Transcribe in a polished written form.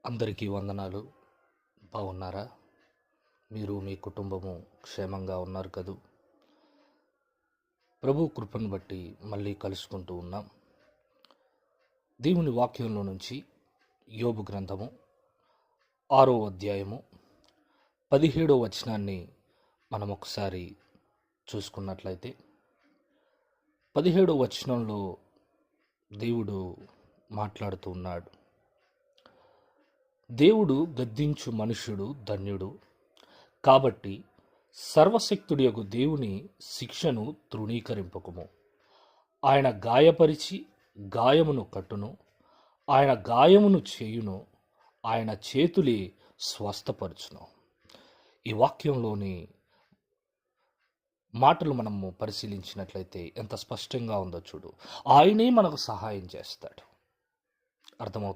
అందరికీ వందనాలు. బాగున్నారా? మీరు మీ కుటుంబము క్షేమంగా ఉన్నారు కదూ? ప్రభు కృపను బట్టి మళ్ళీ కలుసుకుంటూ ఉన్నాం. దేవుని వాక్యంలో నుంచి యోబు గ్రంథము 6వ అధ్యాయము 17వ వచనాన్ని మనం ఒకసారి చూసుకున్నట్లయితే 17వ వచనంలో దేవుడు మాట్లాడుతూ ఉన్నాడు. దేవుడు గద్దించు మనుష్యుడు ధన్యుడు, కాబట్టి సర్వశక్తుడియగు దేవుని శిక్షను తృణీకరింపకుము. ఆయన గాయపరిచి గాయమును కట్టును, ఆయన గాయమును చేయును, ఆయన చేతులే స్వస్థపరచును. ఈ వాక్యంలోని మాటలు మనము పరిశీలించినట్లయితే ఎంత స్పష్టంగా ఉందో చూడు. ఆయనే మనకు సహాయం చేస్తాడు. అర్థమవుతుంది.